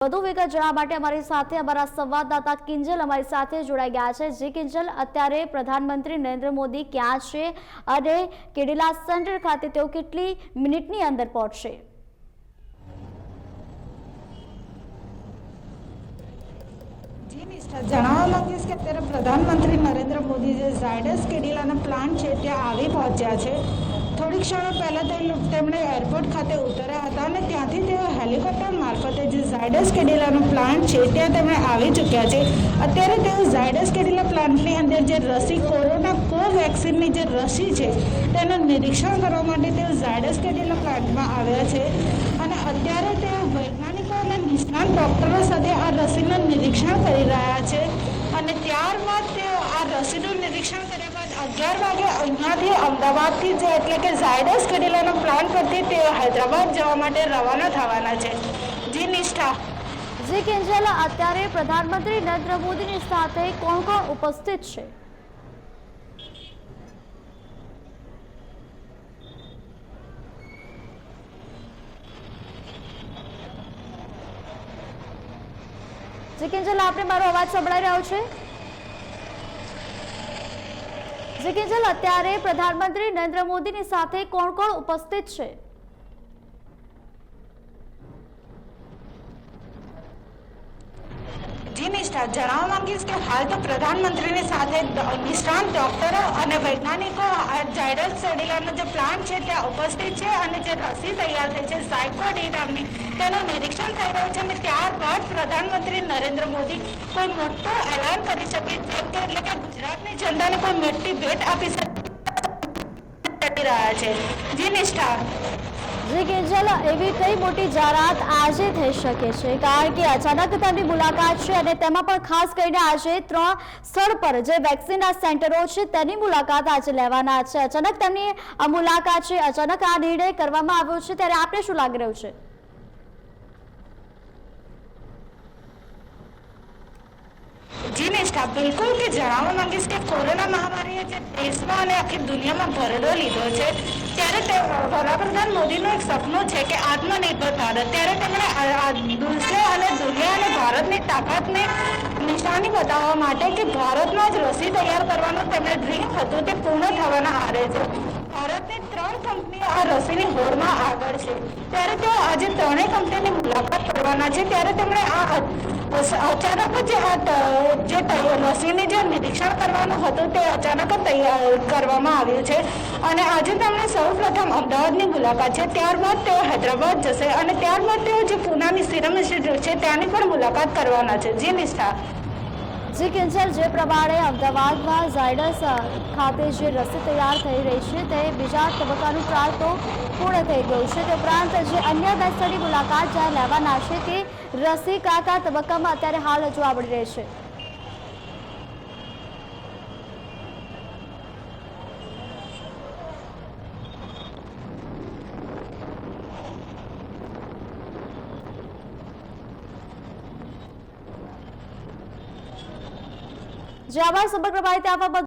વધુ વિગત જણાવવા માટે અમારી સાથે અમારા સંવાદદાતા કિંજલ અમારી સાથે જોડાઈ ગયા છે। જી કિંજલ, અત્યારે પ્રધાનમંત્રી નરેન્દ્ર મોદી ક્યાં છે અને કેડિલા સેન્ટર ખાતે તેઓ કેટલી મિનિટની અંદર પહોંચશે? જણાવવા માંગીશ કે અત્યારે પ્રધાનમંત્રી નરેન્દ્ર મોદી જે ઝાયડસ કેડિલાના પ્લાન્ટ છે ત્યાં આવી પહોંચ્યા છે। થોડી ક્ષણો પહેલાં તેમણે એરપોર્ટ ખાતે ઉતર્યા હતા અને ત્યાંથી તેઓ હેલિકોપ્ટર મારફતે જે ઝાયડસ કેડિલાનો પ્લાન્ટ છે ત્યાં તેમણે આવી ચૂક્યા છે। અત્યારે તેઓ ઝાયડસ કેડિલા પ્લાન્ટની અંદર જે રસી કોરોના કોવેક્સિનની જે રસી છે તેનું નિરીક્ષણ કરવા માટે તેઓ ઝાયડસ કેડિલા પ્લાન્ટમાં આવ્યા છે અને અત્યારે તેઓ વૈજ્ઞાનિકો અને નિષ્ણાત ડૉક્ટરો સાથે આ રસીનું નિરીક્ષણ કરી રહ્યા છે અને ત્યારબાદ તેઓ આ રસીનું નિરીક્ષણ કર્યા બાદ 11 વાગે અહીંયાથી અમદાવાદથી જે એટલે કે ઝાયડસ કેડિલાનો પ્લાન્ટ પરથી તેઓ હૈદરાબાદ જવા માટે રવાના થવાના છે। જી નિષ્ઠા। જી કિંજલ, અત્યારે પ્રધાનમંત્રી નરેન્દ્ર મોદીની સાથે કોણ કોણ ઉપસ્થિત છે? જી કિંજલ, આપને મારો અવાજ સંભળાઈ રહ્યો છે? જી કિંજલ, અત્યારે પ્રધાનમંત્રી નરેન્દ્ર મોદીની સાથે કોણ કોણ ઉપસ્થિત છે? જી નિષ્ઠા, જણાવવા માંગીશ કે હાલ તો પ્રધાનમંત્રીની સાથે નિષ્ણાત ડૉક્ટરો અને વૈજ્ઞાનિકો ઝાયડસ કેડિલાનો જે પ્લાન્ટ છે ત્યાં ઉપસ્થિત છે અને જે રસી તૈયાર થઈ છે ઝાયકોડી નામની તેનું નિરીક્ષણ થઈ રહ્યું છે અને ત્યારબાદ પ્રધાનમંત્રી નરેન્દ્ર મોદી કોઈ મોટો એલાન કરી શકે એટલે કે ગુજરાતની જનતાને કોઈ મોટી ભેટ આપી શકે રહ્યા છે। જી નિષ્ઠા। જી કિંજલ, એવી કઈ મોટી જાહેરાત આજે થઈ શકે છે? કારણ કે અચાનક તેમની મુલાકાત છે અને તેમાં પણ ખાસ કરીને આજે 3 સ્થળ પર જે વેક્સિનના સેન્ટરો છે તેની મુલાકાત આજે લેવાના છે। અચાનક તેમની આ મુલાકાત છે, અચાનક આ નિર્ણય કરવામાં આવ્યો છે, ત્યારે આપને શું લાગી રહ્યું છે? જી નિષ્ઠા, બિલકુલ કે જણાવવા માંગીશ કે કોરોના મહામારીએ જે દેશમાં અને આખી દુનિયામાં ભરડો લીધો છે ત્યારે વડાપ્રધાન મોદીનું એક સપનું છે કે આત્મનિર્ભર ભારત। ત્યારે તેમણે દેશ અને દુનિયા અને ભારતની તાકાતને નિશાની બતાવવા માટે કે ભારતમાં જ રસી તૈયાર કરવાનું તેમણે ડ્રીમ હતું તે પૂર્ણ થવાના આરે છે। ભારતની 3 કંપનીઓ આ રસીની હોડમાં આગળ છે ત્યારે તેઓ આજે 3 કંપનીની મુલાકાત કરવાના છે। ત્યારે તેમણે અચાનક જે રસીની જે નિરીક્ષણ કરવાનું હતું તે અચાનક જ તૈયાર કરવામાં આવ્યું છે અને આજે તેમણે સૌપ્રથમ અમદાવાદની મુલાકાત છે, ત્યારબાદ તેઓ હૈદરાબાદ જશે અને ત્યારબાદ તેઓ જે પૂનાની સિરમ ઇન્સ્ટિટ્યૂટ છે ત્યાંની પણ મુલાકાત કરવાના છે। જી નિષ્ઠા। જી કિંજલ, જે પ્રમાણે અમદાવાદમાં ઝાયડસ ખાતે જે રસી તૈયાર થઈ રહી છે તે બીજા તબક્કાનું ટ્રાયલ તો પૂર્ણ થઈ ગયું છે, તે ઉપરાંત જે અન્ય 2 સ્થળની મુલાકાત જ્યાં લેવાના છે તે રસી કયા તબક્કામાં અત્યારે હાલ જોવા મળી રહી છે? જે આભાર, સમગ્ર માહિતી આપવા બદલ।